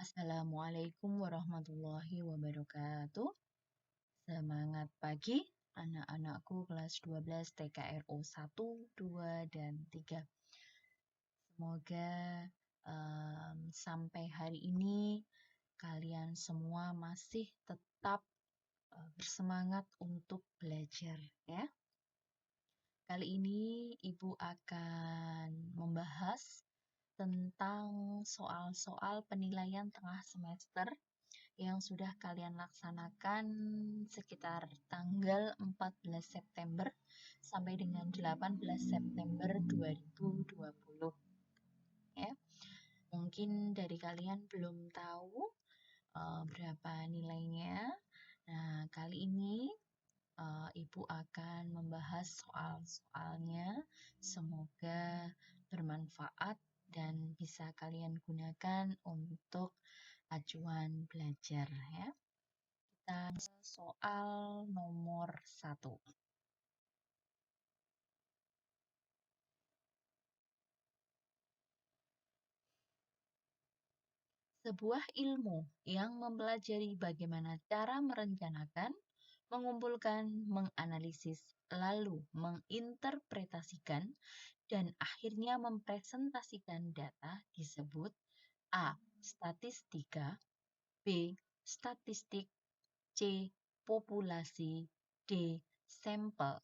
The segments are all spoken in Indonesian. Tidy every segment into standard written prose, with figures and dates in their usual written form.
Assalamualaikum warahmatullahi wabarakatuh. Semangat pagi anak-anakku kelas 12 TKRO 1, 2, dan 3. Semoga sampai hari ini kalian semua masih tetap bersemangat untuk belajar ya. Kali ini Ibu akan membahas tentang soal-soal penilaian tengah semester yang sudah kalian laksanakan sekitar tanggal 14 September sampai dengan 18 September 2020. Ya. Mungkin dari kalian belum tahu berapa nilainya. Nah, kali ini Ibu akan membahas soal-soalnya. Semoga bermanfaat dan bisa kalian gunakan untuk acuan belajar ya. Kita soal nomor 1. Sebuah ilmu yang mempelajari bagaimana cara merencanakan, mengumpulkan, menganalisis, lalu menginterpretasikan, dan akhirnya mempresentasikan data disebut A. Statistika, B. Statistik, C. Populasi, D. Sampel,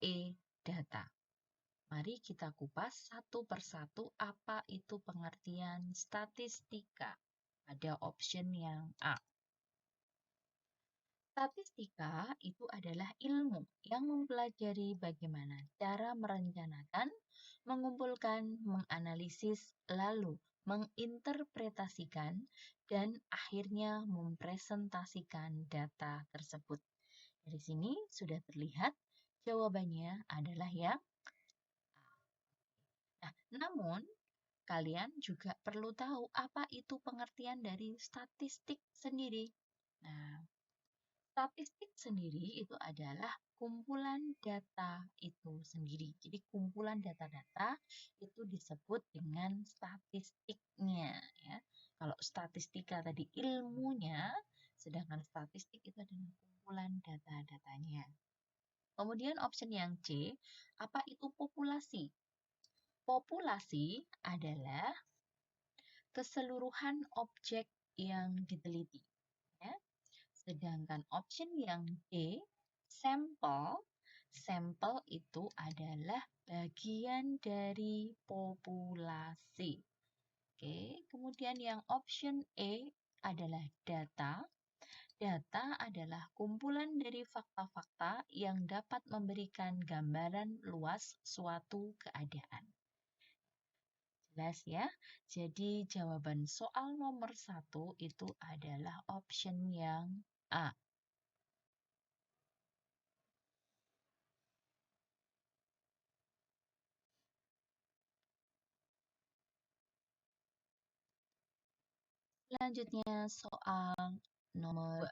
E. Data. Mari kita kupas satu persatu apa itu pengertian statistika. Ada option yang A. Statistika itu adalah ilmu yang mempelajari bagaimana cara merencanakan, mengumpulkan, menganalisis, lalu menginterpretasikan, dan akhirnya mempresentasikan data tersebut. Dari sini sudah terlihat jawabannya adalah yang A. Nah, namun kalian juga perlu tahu apa itu pengertian dari statistik sendiri. Nah, statistik sendiri itu adalah kumpulan data itu sendiri. Jadi kumpulan data-data itu disebut dengan statistiknya ya. Kalau statistika tadi ilmunya, sedangkan statistik itu adalah kumpulan data-datanya. Kemudian option yang C, apa itu populasi? Populasi adalah keseluruhan objek yang diteliti. Ya. Sedangkan option yang D, sampel, sampel itu adalah bagian dari populasi. Oke, kemudian yang option E adalah data. Data adalah kumpulan dari fakta-fakta yang dapat memberikan gambaran luas suatu keadaan. Jelas ya? Jadi jawaban soal nomor 1 itu adalah option yang A. Selanjutnya soal nomor 2.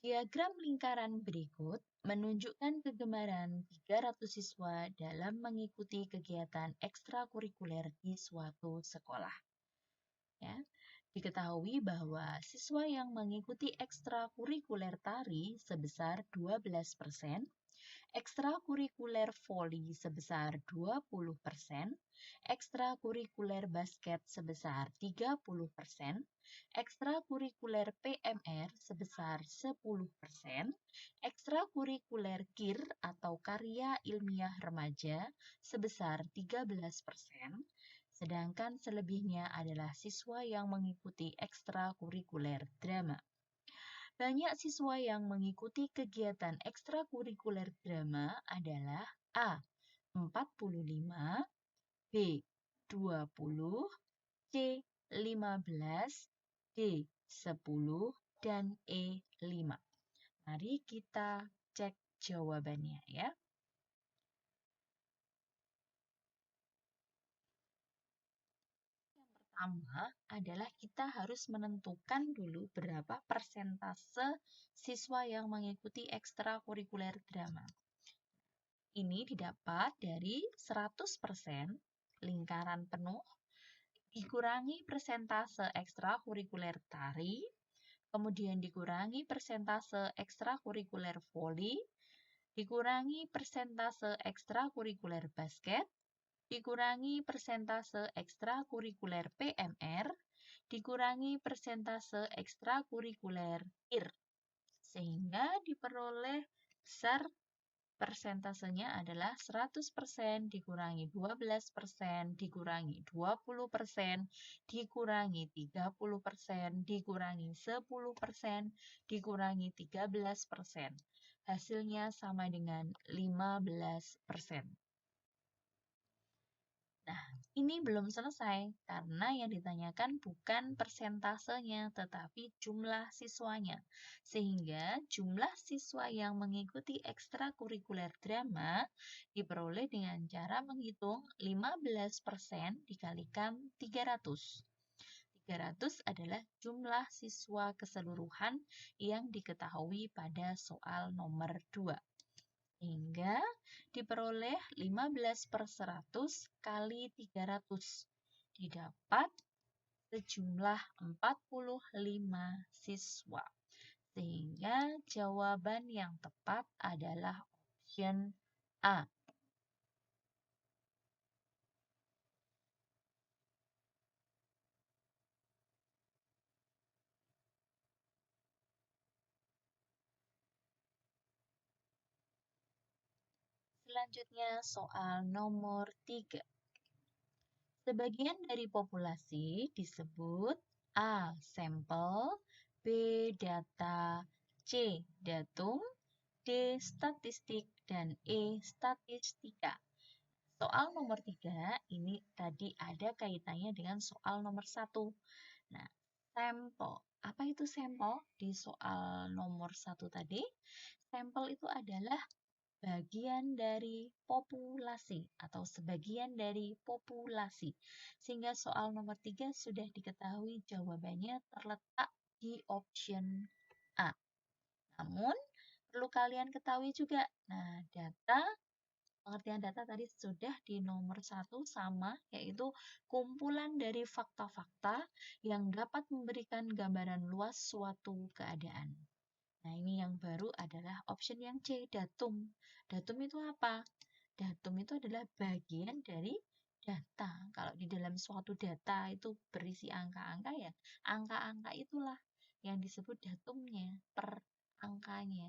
Diagram lingkaran berikut menunjukkan kegemaran 300 siswa dalam mengikuti kegiatan ekstrakurikuler di suatu sekolah. Ya, diketahui bahwa siswa yang mengikuti ekstrakurikuler tari sebesar 12%, ekstrakurikuler voli sebesar 20%, ekstrakurikuler basket sebesar 30%, ekstrakurikuler PMR sebesar 10%, ekstrakurikuler KIR atau karya ilmiah remaja sebesar 13%, sedangkan selebihnya adalah siswa yang mengikuti ekstrakurikuler drama. Banyak siswa yang mengikuti kegiatan ekstrakurikuler drama adalah A. 45, B. 20, C. 15, D. 10, dan E. 5. Mari kita cek jawabannya ya. Yang pertama adalah kita harus menentukan dulu berapa persentase siswa yang mengikuti ekstrakurikuler drama. Ini didapat dari 100% lingkaran penuh dikurangi persentase ekstrakurikuler tari, kemudian dikurangi persentase ekstrakurikuler voli, dikurangi persentase ekstrakurikuler basket, dikurangi persentase ekstrakurikuler PMR, dikurangi persentase ekstrakurikuler IR. Sehingga diperoleh besar persentasenya adalah 100% dikurangi 12% dikurangi 20% dikurangi 30% dikurangi 10% dikurangi 13%. Hasilnya sama dengan 15%. Nah, ini belum selesai karena yang ditanyakan bukan persentasenya, tetapi jumlah siswanya. Sehingga jumlah siswa yang mengikuti ekstrakurikuler drama diperoleh dengan cara menghitung 15% dikalikan 300. 300 adalah jumlah siswa keseluruhan yang diketahui pada soal nomor 2. Sehingga diperoleh 15/100 kali 300. Didapat sejumlah 45 siswa. Sehingga jawaban yang tepat adalah option A. Selanjutnya soal nomor 3. Sebagian dari populasi disebut A. Sampel, B. Data, C. Datum, D. Statistik, dan E. Statistika. Soal nomor 3 ini tadi ada kaitannya dengan soal nomor 1. Nah, sampel. Apa itu sampel? Di soal nomor 1 tadi, sampel itu adalah bagian dari populasi atau sebagian dari populasi. Sehingga soal nomor 3 sudah diketahui jawabannya terletak di option A. Namun, perlu kalian ketahui juga, nah pengertian data tadi sudah di nomor 1 sama, yaitu kumpulan dari fakta-fakta yang dapat memberikan gambaran luas suatu keadaan. Nah, ini yang baru adalah option yang C, datum. Datum itu apa? Datum itu adalah bagian dari data. Kalau di dalam suatu data itu berisi angka-angka ya, angka-angka itulah yang disebut datumnya, per angkanya.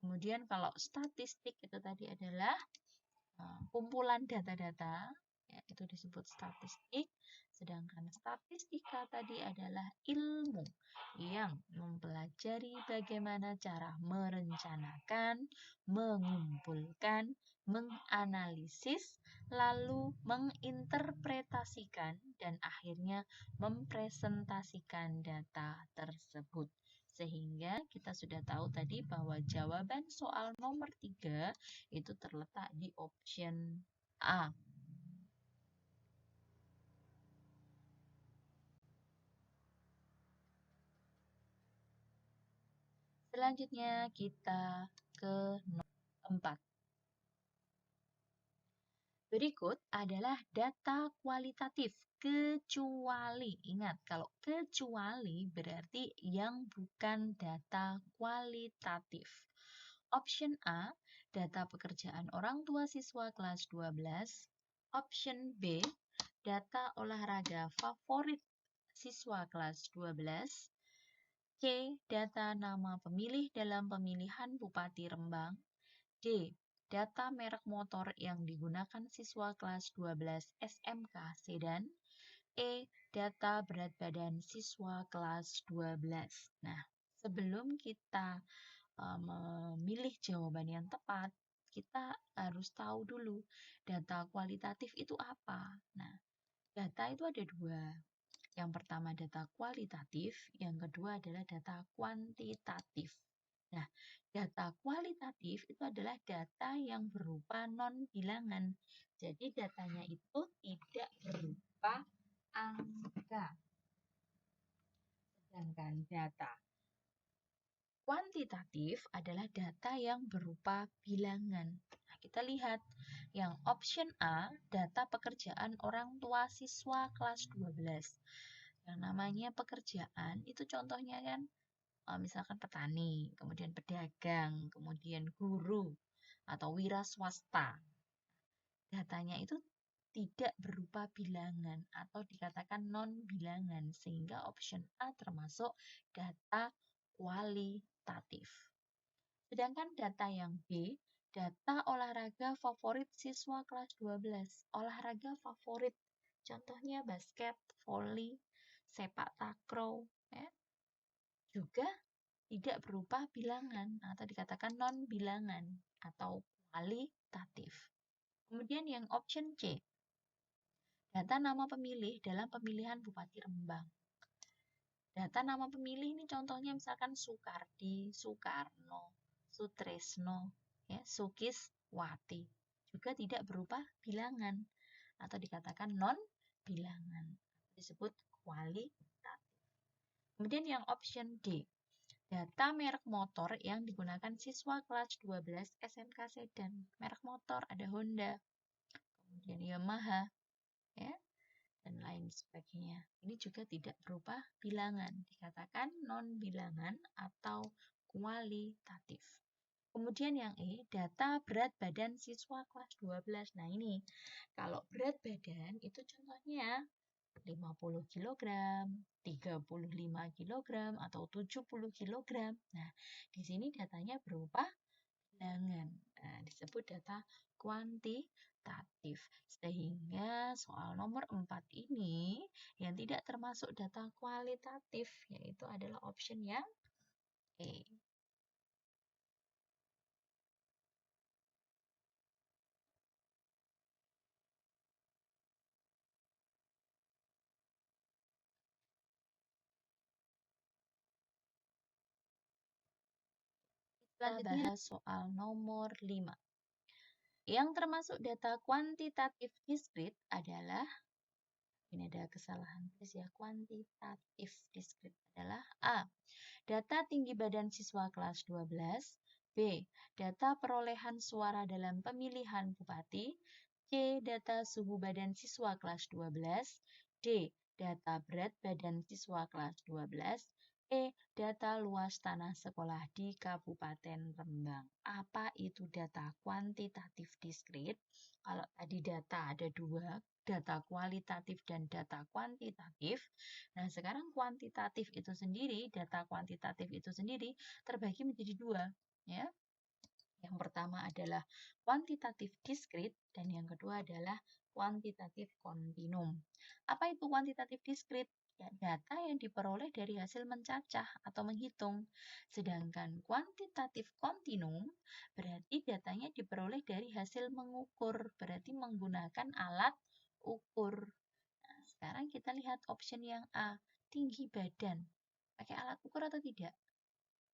Kemudian kalau statistik itu tadi adalah kumpulan data-data, ya, itu disebut statistik. Sedangkan statistika tadi adalah ilmu yang mempelajari bagaimana cara merencanakan, mengumpulkan, menganalisis, lalu menginterpretasikan, dan akhirnya mempresentasikan data tersebut. Sehingga kita sudah tahu tadi bahwa jawaban soal nomor 3 itu terletak di option A. Selanjutnya kita ke nomor 4. Berikut adalah data kualitatif kecuali, ingat kalau kecuali berarti yang bukan data kualitatif. Option A, data pekerjaan orang tua siswa kelas 12. Option B, data olahraga favorit siswa kelas 12. C, data nama pemilih dalam pemilihan Bupati Rembang. D, data merek motor yang digunakan siswa kelas 12 SMK Sedan. E, data berat badan siswa kelas 12. Nah, sebelum kita memilih jawaban yang tepat, kita harus tahu dulu data kualitatif itu apa. Nah, data itu ada dua. Yang pertama data kualitatif, yang kedua adalah data kuantitatif. Nah, data kualitatif itu adalah data yang berupa non-bilangan. Jadi datanya itu tidak berupa angka. Sedangkan data kuantitatif adalah data yang berupa bilangan. Nah, kita lihat yang option A, data pekerjaan orang tua siswa kelas 12. Yang namanya pekerjaan itu contohnya kan misalkan petani, kemudian pedagang, kemudian guru, atau wira swasta. Datanya itu tidak berupa bilangan atau dikatakan non-bilangan, sehingga option A termasuk data kualitatif. Sedangkan data yang B, data olahraga favorit siswa kelas 12. Olahraga favorit, contohnya basket, volley, sepak takraw, ya. Juga tidak berupa bilangan atau dikatakan non-bilangan atau kualitatif. Kemudian yang option C, data nama pemilih dalam pemilihan Bupati Rembang. Data nama pemilih ini contohnya misalkan Soekardi, Soekarno, Sutresno, ya, Sukiswati. Juga tidak berupa bilangan atau dikatakan non-bilangan. Disebut kualitatif. Kemudian yang option D, data merek motor yang digunakan siswa kelas 12 SMK Sedan. Merek motor ada Honda, kemudian Yamaha, ya, dan lain sebagainya. Ini juga tidak berupa bilangan, dikatakan non-bilangan atau kualitatif. Kemudian yang E, data berat badan siswa kelas 12. Nah ini, kalau berat badan itu contohnya 50 kg, 35 kg, atau 70 kg. Nah, di sini datanya berupa bilangan. Nah, disebut data kuantitatif. Sehingga soal nomor 4 ini yang tidak termasuk data kualitatif, yaitu adalah option yang E. Kita bahas soal nomor 5. Yang termasuk data kuantitatif diskrit adalah, ini ada kesalahan tulis ya, kuantitatif diskrit adalah A, data tinggi badan siswa kelas 12, B, data perolehan suara dalam pemilihan bupati, C, data suhu badan siswa kelas 12, D, data berat badan siswa kelas 12, E, data luas tanah sekolah di Kabupaten Rembang. Apa itu data kuantitatif diskrit? Kalau tadi data ada dua, data kualitatif dan data kuantitatif. Nah, sekarang kuantitatif itu sendiri, data kuantitatif itu sendiri terbagi menjadi dua, ya. Yang pertama adalah kuantitatif diskrit dan yang kedua adalah kuantitatif kontinum. Apa itu kuantitatif diskrit? Ya, data yang diperoleh dari hasil mencacah atau menghitung. Sedangkan kuantitatif kontinum berarti datanya diperoleh dari hasil mengukur, berarti menggunakan alat ukur. Nah, sekarang kita lihat option yang A, tinggi badan. Pakai alat ukur atau tidak?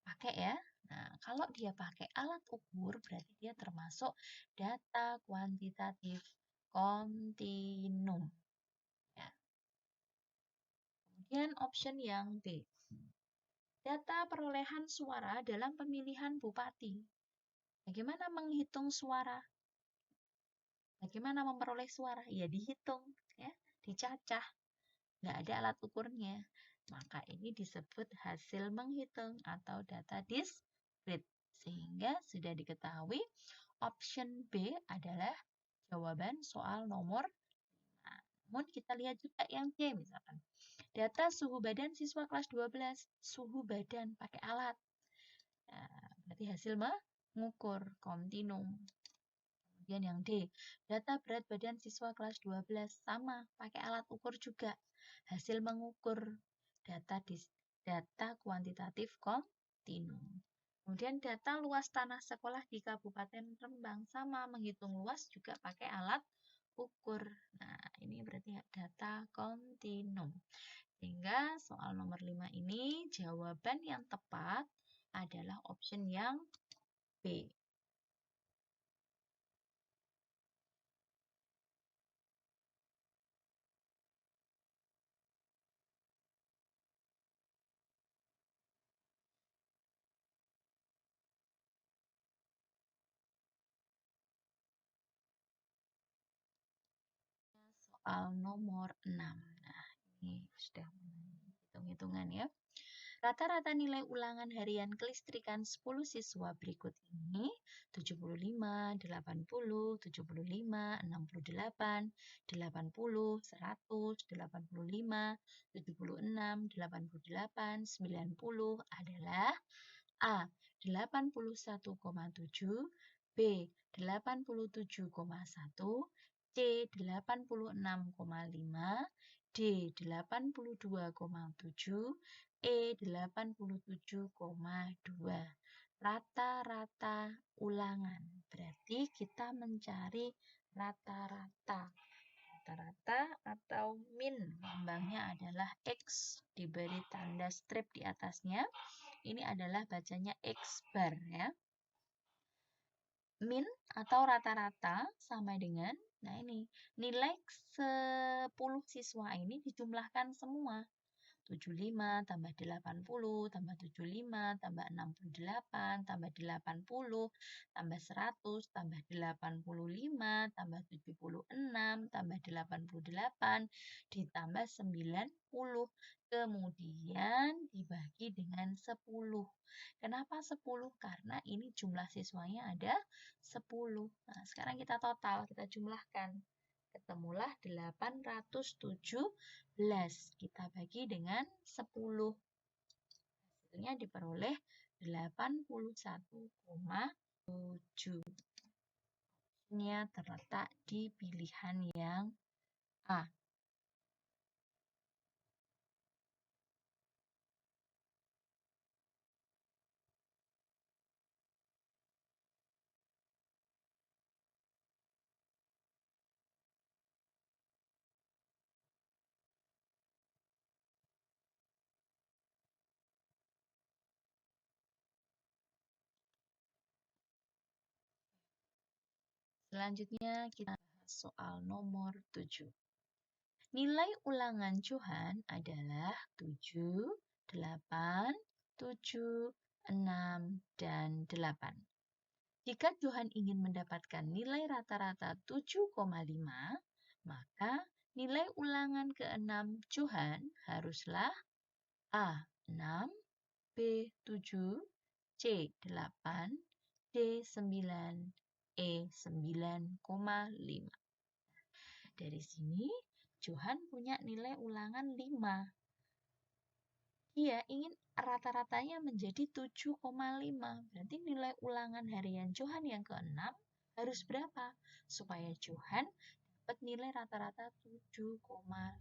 Pakai ya. Nah, kalau dia pakai alat ukur, berarti dia termasuk data kuantitatif kontinum. Ya. Kemudian option yang B, data perolehan suara dalam pemilihan bupati. Bagaimana menghitung suara? Bagaimana memperoleh suara? Ya dihitung, ya, dicacah. Nggak ada alat ukurnya. Maka ini disebut hasil menghitung atau data diskrit. Sehingga sudah diketahui option B adalah jawaban soal nomor 5. Namun kita lihat juga yang C misalkan. Data suhu badan siswa kelas 12. Suhu badan pakai alat. Nah, berarti hasil mengukur kontinum. Kemudian yang D, data berat badan siswa kelas 12 sama, pakai alat ukur juga. Hasil mengukur data kuantitatif kontinum. Kemudian data luas tanah sekolah di Kabupaten Rembang sama, menghitung luas juga pakai alat ukur. Nah, ini berarti data kontinum. Sehingga soal nomor 5 ini jawaban yang tepat adalah option yang B. soal nomor 6. Nah, ini sudah hitung-hitungan ya. Rata-rata nilai ulangan harian kelistrikan 10 siswa berikut ini 75, 80, 75, 68, 80, 100, 85, 76, 88, 90 adalah A. 81,7, B. 87,1, C. 86,5, D. 82,7, E 87,2. Rata-rata ulangan. Berarti kita mencari rata-rata. Rata-rata atau min. Lambangnya adalah X. Diberi tanda strip di atasnya. Ini adalah bacanya X bar ya. Min atau rata-rata sama dengan, nah ini, nilai 10 siswa ini dijumlahkan semua. 75 tambah 80 tambah 75 tambah 68 tambah 80 tambah 100 tambah 85 tambah 76 tambah 88 ditambah 90 kemudian dibagi dengan 10. Kenapa 10? Karena ini jumlah siswanya ada 10. Nah, sekarang kita total, kita jumlahkan. Ketemulah 817. Kita bagi dengan 10. Hasilnya diperoleh 81,7. Ini terletak di pilihan yang A. Selanjutnya kita bahas soal nomor 7. Nilai ulangan Johan adalah 7, 8, 7, 6, dan 8. Jika Johan ingin mendapatkan nilai rata-rata 7,5, maka nilai ulangan ke-6 Johan haruslah A. 6, B. 7, C. 8, D. 9, E. 9,5. Dari sini, Johan punya nilai ulangan 5. Dia ingin rata-ratanya menjadi 7,5. Berarti nilai ulangan harian Johan yang ke-6 harus berapa? Supaya Johan dapat nilai rata-rata 7,5. Nah,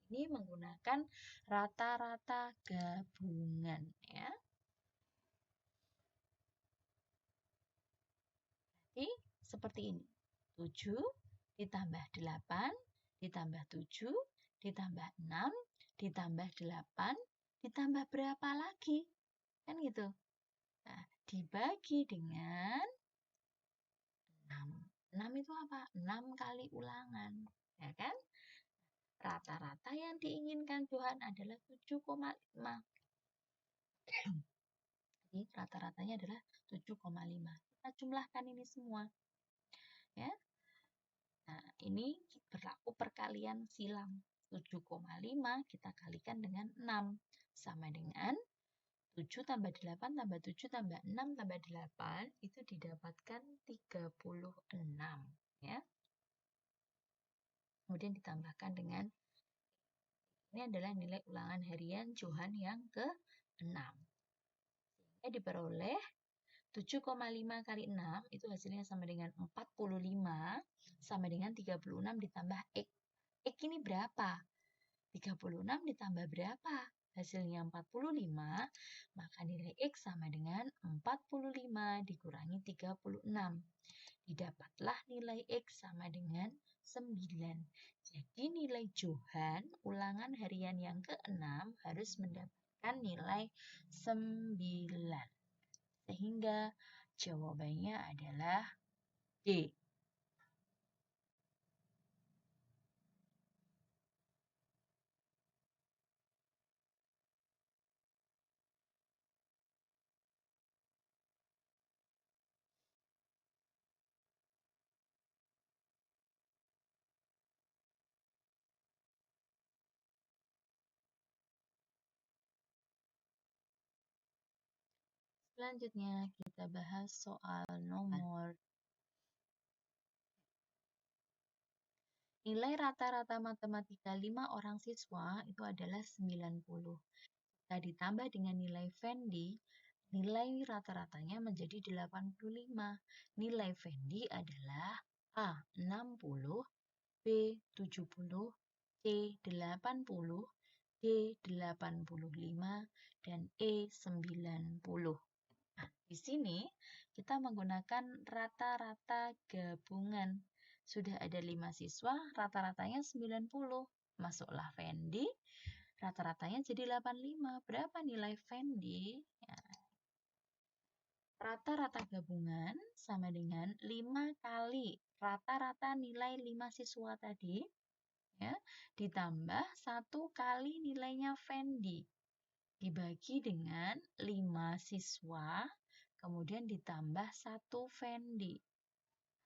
ini menggunakan rata-rata gabungan ya. Jadi seperti ini. 7 ditambah 8 ditambah 7 ditambah 6 ditambah 8 ditambah berapa lagi? Kan gitu. Nah, dibagi dengan 6. 6 itu apa? 6 kali ulangan. Ya kan? Rata-rata yang diinginkan Johan adalah 7,5. Jadi rata-ratanya adalah 7,5. Kita jumlahkan ini semua. Ya. Nah, ini berlaku perkalian silang. 7,5 kita kalikan dengan 6. Sama dengan 7 tambah 8 tambah 7 tambah 6 tambah 8 itu didapatkan 36. Ya. Kemudian ditambahkan dengan, ini adalah nilai ulangan harian Johan yang ke-6. Sehingga diperoleh 7,5 kali 6 itu hasilnya sama dengan 45 sama dengan 36 ditambah X. X ini berapa? 36 ditambah berapa? Hasilnya 45, maka nilai X sama dengan 45 dikurangi 36. Didapatlah nilai X sama dengan 9. Jadi nilai Johan ulangan harian yang ke-6 harus mendapatkan nilai 9. Sehingga jawabannya adalah D. Selanjutnya kita bahas soal nomor. Nilai rata-rata matematika 5 orang siswa itu adalah 90. Jika ditambah dengan nilai Fendi, nilai rata-ratanya menjadi 85. Nilai Fendi adalah A. 60, B. 70, C. 80, D. 85, dan E. 90. Nah, di sini kita menggunakan rata-rata gabungan. Sudah ada 5 siswa, rata-ratanya 90. Masuklah Fendi, rata-ratanya jadi 85. Berapa nilai Fendi? Ya, rata-rata gabungan sama dengan 5 kali rata-rata nilai 5 siswa tadi, ya, ditambah 1 kali nilainya Fendi, dibagi dengan 5 siswa, kemudian ditambah 1 Fendi.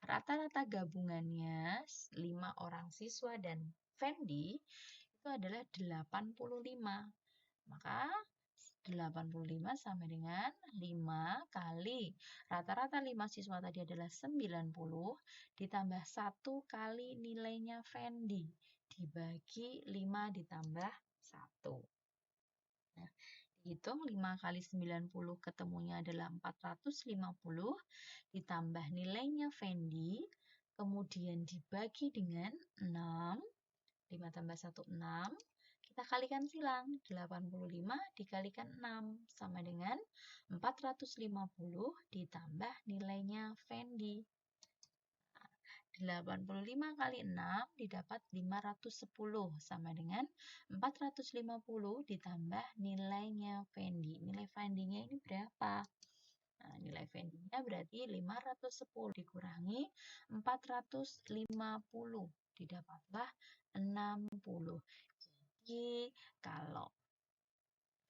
Rata-rata gabungannya 5 orang siswa dan Fendi itu adalah 85. Maka 85 sama dengan 5 kali rata-rata 5 siswa tadi adalah 90 ditambah 1 kali nilainya Fendi dibagi 5 ditambah 1. Nah, dihitung 5 kali 90 ketemunya adalah 450 ditambah nilainya Fendi kemudian dibagi dengan 6. 5 tambah 1, 6. Kita kalikan silang, 85 dikalikan 6 sama dengan 450 ditambah nilainya Fendi. 85 kali 6 didapat 510 sama dengan 450 ditambah nilainya Fendi. Nilai Fendi-nya ini berapa? Nah, nilai Fendi-nya berarti 510 dikurangi 450 didapatlah 60. Jadi, kalau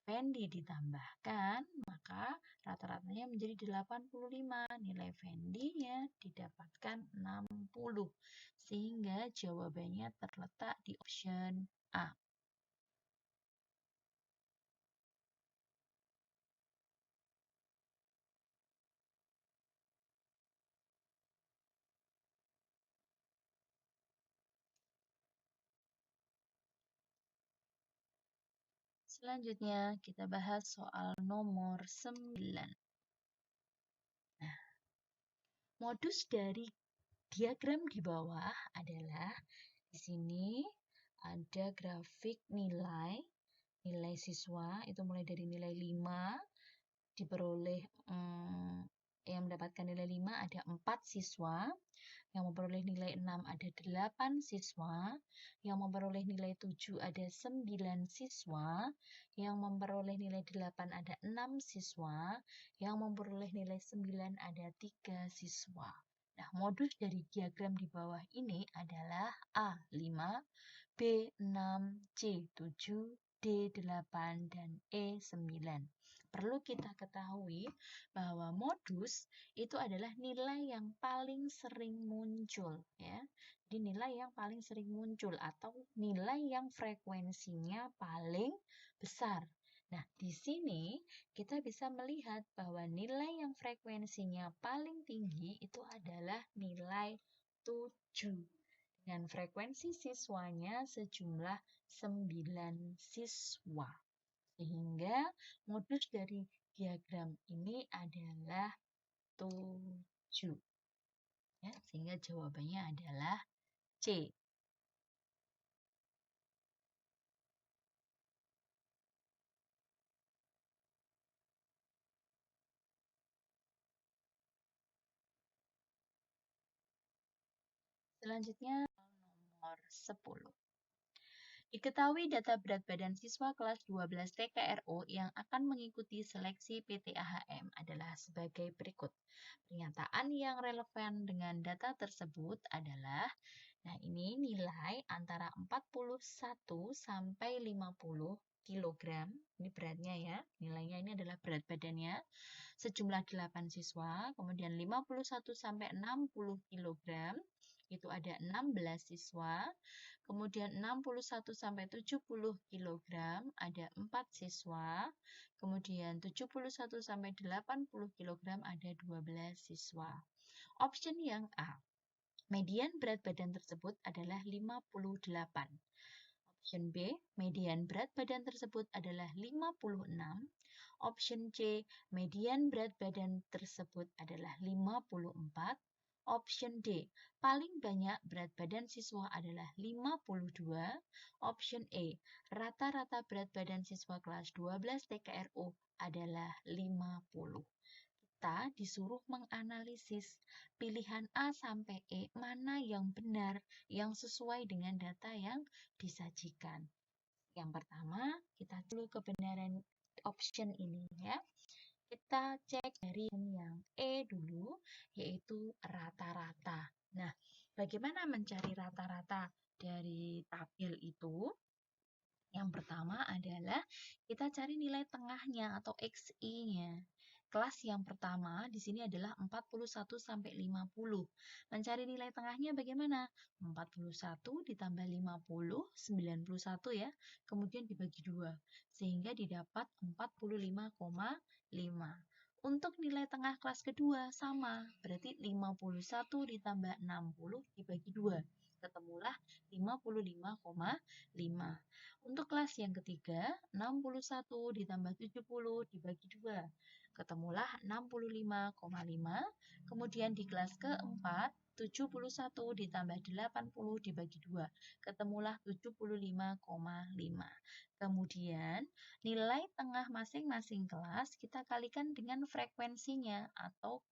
Fendi ditambahkan, maka rata-ratanya menjadi 85. Nilai Fendi-nya didapatkan 60. Sehingga jawabannya terletak di option A. Selanjutnya kita bahas soal nomor 9. Nah, modus dari diagram di bawah adalah di sini ada grafik nilai siswa itu mulai dari nilai 5 diperoleh yang mendapatkan nilai 5 ada 4 siswa, yang memperoleh nilai 6 ada 8 siswa, yang memperoleh nilai 7 ada 9 siswa, yang memperoleh nilai 8 ada 6 siswa, yang memperoleh nilai 9 ada 3 siswa. Nah, modus dari diagram di bawah ini adalah A 5, B 6, C 7, D 8, dan E 9. Perlu kita ketahui bahwa modus itu adalah nilai yang paling sering muncul, ya. Jadi nilai yang paling sering muncul atau nilai yang frekuensinya paling besar. Nah, di sini kita bisa melihat bahwa nilai yang frekuensinya paling tinggi itu adalah nilai 7. Dan frekuensi siswanya sejumlah 9 siswa. Sehingga modus dari diagram ini adalah 7. Ya, sehingga jawabannya adalah C. Selanjutnya nomor 10. Diketahui data berat badan siswa kelas 12 TKRO yang akan mengikuti seleksi PTAHM adalah sebagai berikut. Pernyataan yang relevan dengan data tersebut adalah, nah ini nilai antara 41 sampai 50 kg, ini beratnya ya, nilainya ini adalah berat badannya, sejumlah 8 siswa, kemudian 51 sampai 60 kg, itu ada 16 siswa, kemudian 61 sampai 70 kg ada 4 siswa, kemudian 71 sampai 80 kg ada 12 siswa. Option yang A, median berat badan tersebut adalah 58. Option B, median berat badan tersebut adalah 56. Option C, median berat badan tersebut adalah 54. Option D, paling banyak berat badan siswa adalah 52. Option E, rata-rata berat badan siswa kelas 12 TKRU adalah 50. Kita disuruh menganalisis pilihan A sampai E mana yang benar, yang sesuai dengan data yang disajikan. Yang pertama, kita dulu kebenaran option ini ya. Kita cek dari yang E dulu, yaitu rata-rata. Nah, bagaimana mencari rata-rata dari tabel itu? Yang pertama adalah kita cari nilai tengahnya atau XI-nya. Kelas yang pertama di sini adalah 41 sampai 50. Mencari nilai tengahnya bagaimana? 41 ditambah 50, 91 ya. Kemudian dibagi 2 sehingga didapat 45,5. Untuk nilai tengah kelas kedua sama, berarti 51 ditambah 60 dibagi 2. Ketemulah 55,5. Untuk kelas yang ketiga, 61 ditambah 70 dibagi 2. Ketemulah 65,5. Kemudian di kelas keempat, 71 ditambah 80 dibagi 2. Ketemulah 75,5. Kemudian, nilai tengah masing-masing kelas kita kalikan dengan frekuensinya atau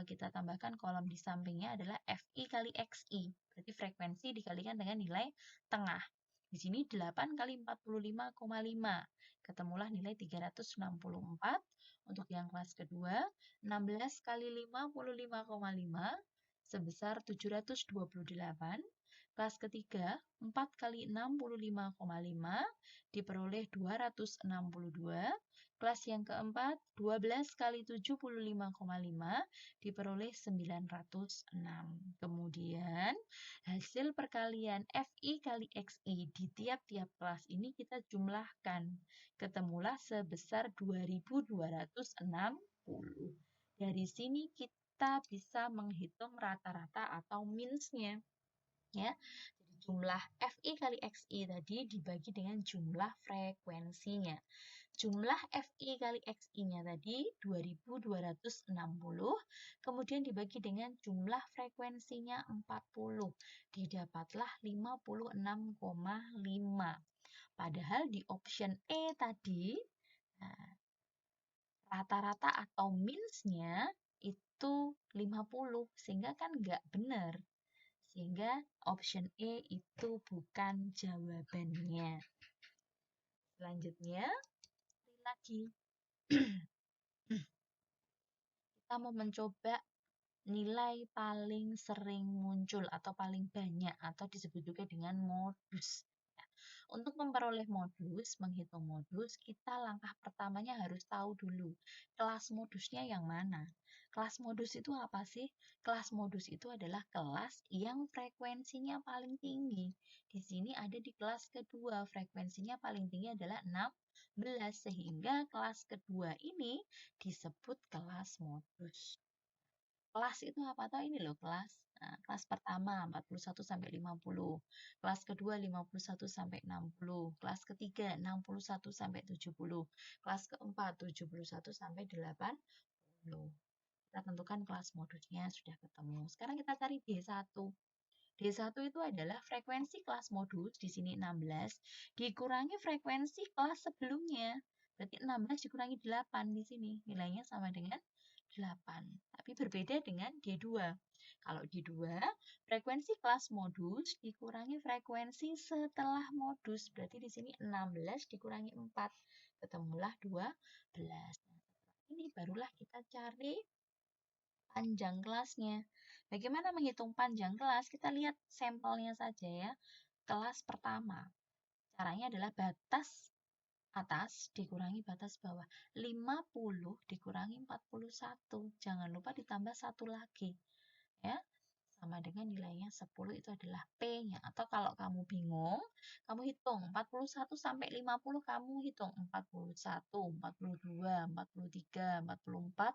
kita tambahkan kolom di sampingnya adalah FI kali XI. Berarti frekuensi dikalikan dengan nilai tengah. Di sini 8 kali 45,5. Ketemulah nilai 364. Untuk yang kelas kedua, 16 kali 55,5 sebesar 728. Kelas ketiga, 4 kali 65,5 diperoleh 262. Kelas yang keempat, 12 kali 75,5 diperoleh 906. Kemudian, hasil perkalian FI kali XI di tiap-tiap kelas ini kita jumlahkan. Ketemulah sebesar 2260. Dari sini kita bisa menghitung rata-rata atau means-nya. Ya. Jadi jumlah FI kali XI tadi dibagi dengan jumlah frekuensinya. Jumlah FI kali XI-nya tadi 2260, kemudian dibagi dengan jumlah frekuensinya 40, didapatlah 56,5. Padahal di option E tadi, rata-rata atau means-nya itu 50, sehingga kan nggak benar. Sehingga option E itu bukan jawabannya. Selanjutnya, lagi kita mau mencoba nilai paling sering muncul atau paling banyak atau disebut juga dengan modus. Nah, untuk memperoleh modus, menghitung modus, kita langkah pertamanya harus tahu dulu kelas modusnya yang mana. Kelas modus itu apa sih? Kelas modus itu adalah kelas yang frekuensinya paling tinggi. Di sini ada di kelas kedua, frekuensinya paling tinggi adalah 16, sehingga kelas kedua ini disebut kelas modus. Kelas itu apa? Tahu ini loh kelas. Nah, kelas pertama 41 sampai 50. Kelas kedua 51 sampai 60. Kelas ketiga 61 sampai 70. Kelas keempat 71 sampai 80. Kita tentukan kelas modusnya sudah ketemu. Sekarang kita cari D1. D1 itu adalah frekuensi kelas modus, di sini 16, dikurangi frekuensi kelas sebelumnya. Berarti 16 dikurangi 8 di sini. Nilainya sama dengan 8. Tapi berbeda dengan D2. Kalau D2, frekuensi kelas modus dikurangi frekuensi setelah modus. Berarti di sini 16 dikurangi 4. Ketemulah 12. Ini barulah kita cari panjang kelasnya. Bagaimana menghitung panjang kelas? Kita lihat sampelnya saja ya. Kelas pertama. Caranya adalah batas atas dikurangi batas bawah. 50 dikurangi 41. Jangan lupa ditambah satu lagi. Ya. sama dengan nilainya 10 itu adalah P-nya. Atau kalau kamu bingung, kamu hitung 41 sampai 50 kamu hitung 41, 42, 43, 44,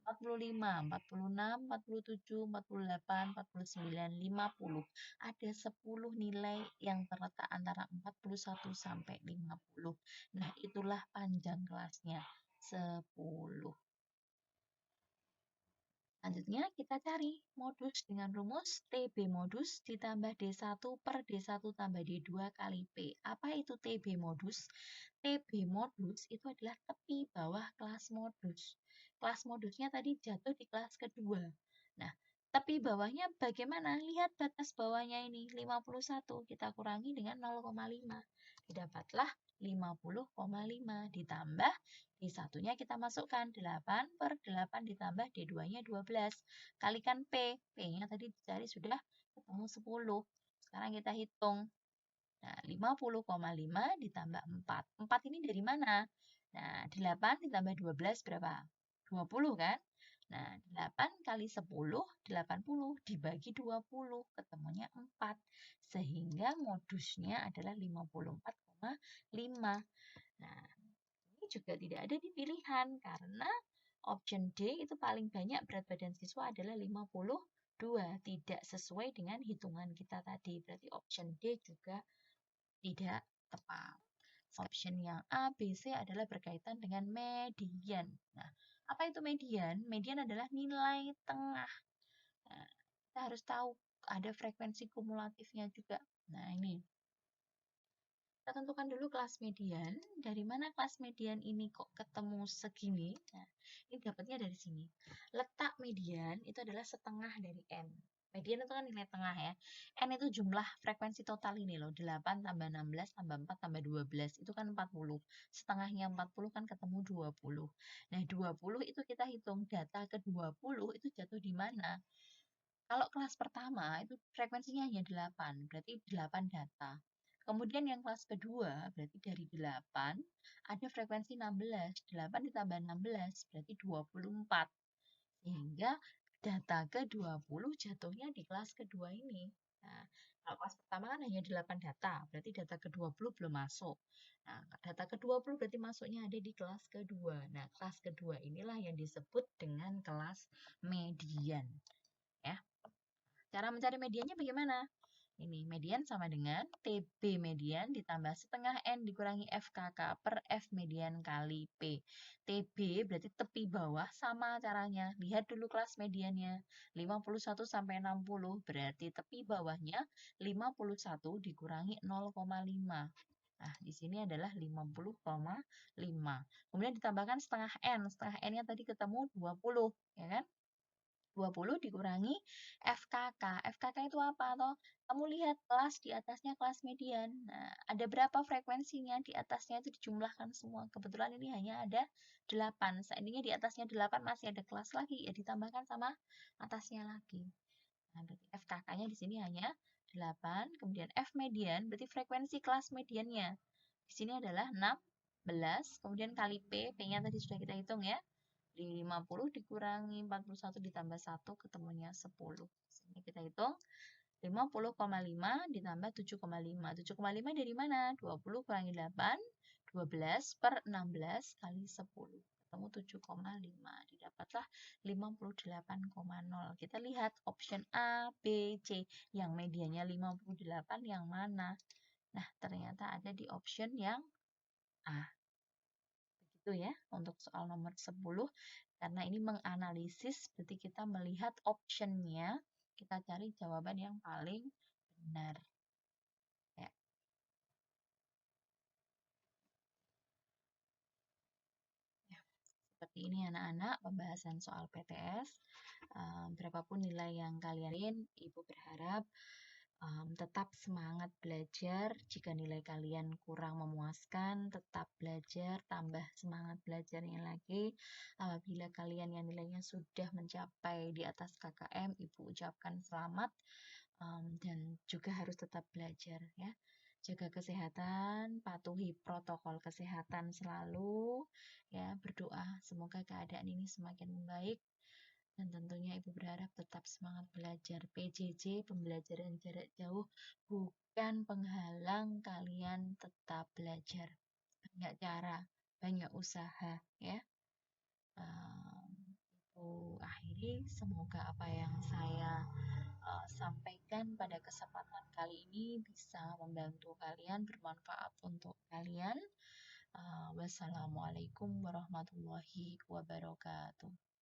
45, 46, 47, 48, 49, 50. Ada 10 nilai yang terletak antara 41 sampai 50. Nah, itulah panjang kelasnya 10. Selanjutnya kita cari modus dengan rumus TB modus ditambah D1 per D1 tambah D2 kali P. Apa itu TB modus? TB modus itu adalah tepi bawah kelas modus. Kelas modusnya tadi jatuh di kelas kedua. Nah, tepi bawahnya bagaimana? Lihat batas bawahnya ini, 51. Kita kurangi dengan 0,5. Didapatlah 50,5 ditambah D1-nya kita masukkan 8 per 8 ditambah D2-nya 12. Kalikan P. P-nya tadi dicari sudah ketemu 10. Sekarang kita hitung. Nah, 50,5 ditambah 4. 4 ini dari mana? Nah, 8 ditambah 12 berapa? 20 kan? Nah, 8 kali 10, 80 dibagi 20, ketemunya 4. Sehingga modusnya adalah 54,5. Nah, ini juga tidak ada di pilihan karena option D itu paling banyak berat badan siswa adalah 52, tidak sesuai dengan hitungan kita tadi. Berarti option D juga tidak tepat. Option yang A, B, C adalah berkaitan dengan median. Nah, apa itu median? Median adalah nilai tengah. Nah, kita harus tahu ada frekuensi kumulatifnya juga. Nah, ini kita tentukan dulu kelas median. Dari mana kelas median ini kok ketemu segini? Nah, ini dapatnya dari sini. Letak median itu adalah setengah dari N. Median itu kan nilai tengah ya. N itu jumlah frekuensi total ini loh. 8 tambah 16 tambah 4 tambah 12. Itu kan 40. Setengahnya 40 kan ketemu 20. Nah, 20 itu kita hitung data ke 20 itu jatuh di mana? Kalau kelas pertama itu frekuensinya hanya 8, berarti 8 data. Kemudian yang kelas kedua, berarti dari 8, ada frekuensi 16. 8 ditambah 16, berarti 24. Sehingga data ke-20 jatuhnya di kelas kedua ini. Nah, kalau kelas pertama kan hanya 8 data, berarti data ke-20 belum masuk. Nah, data ke-20 berarti masuknya ada di kelas kedua. Nah, kelas kedua inilah yang disebut dengan kelas median. Ya. Cara mencari mediannya bagaimana? Ini median sama dengan TB median ditambah setengah N dikurangi FKK per F median kali P. TB berarti tepi bawah sama caranya. Lihat dulu kelas mediannya. 51 sampai 60 berarti tepi bawahnya 51 dikurangi 0,5. Nah, di sini adalah 50,5. Kemudian ditambahkan setengah N. Setengah N-nya tadi ketemu 20, ya kan? 20 dikurangi FKK. FKK itu apa? Toh? Kamu lihat kelas di atasnya kelas median. Nah, ada berapa frekuensinya? Di atasnya itu dijumlahkan semua. Kebetulan ini hanya ada 8. Seandainya di atasnya 8 masih ada kelas lagi, ya ditambahkan sama atasnya lagi. Nah, berarti FKK-nya di sini hanya 8. Kemudian F median, berarti frekuensi kelas mediannya. Di sini adalah 16. Kemudian kali P, P-nya tadi sudah kita hitung ya. 50 dikurangi 41 ditambah 1 ketemunya 10. Sini kita hitung 50,5 ditambah 7,5. 7,5 dari mana? 20 kurangi 8, 12 per 16 kali 10. Ketemu 7,5. Didapatlah 58,0. Kita lihat option A, B, C. Yang medianya 58 yang mana? Nah, ternyata ada di option yang A. Begitu ya untuk soal nomor 10. Karena ini menganalisis, berarti kita melihat optionnya, kita cari jawaban yang paling benar. Ya. Ya. Seperti ini anak-anak, pembahasan soal PTS. Berapapun nilai yang kalian, Ibu berharap tetap semangat belajar. Jika nilai kalian kurang memuaskan, tetap belajar, tambah semangat belajarnya lagi. Apabila kalian yang nilainya sudah mencapai di atas KKM, Ibu ucapkan selamat dan juga harus tetap belajar ya. Jaga kesehatan, patuhi protokol kesehatan selalu, ya berdoa semoga keadaan ini semakin membaik. Dan tentunya Ibu berharap tetap semangat belajar. PJJ, pembelajaran jarak jauh, bukan penghalang kalian tetap belajar. Banyak cara, banyak usaha, ya. Ibu akhiri, semoga apa yang saya sampaikan pada kesempatan kali ini bisa membantu kalian, bermanfaat untuk kalian. Wassalamualaikum warahmatullahi wabarakatuh.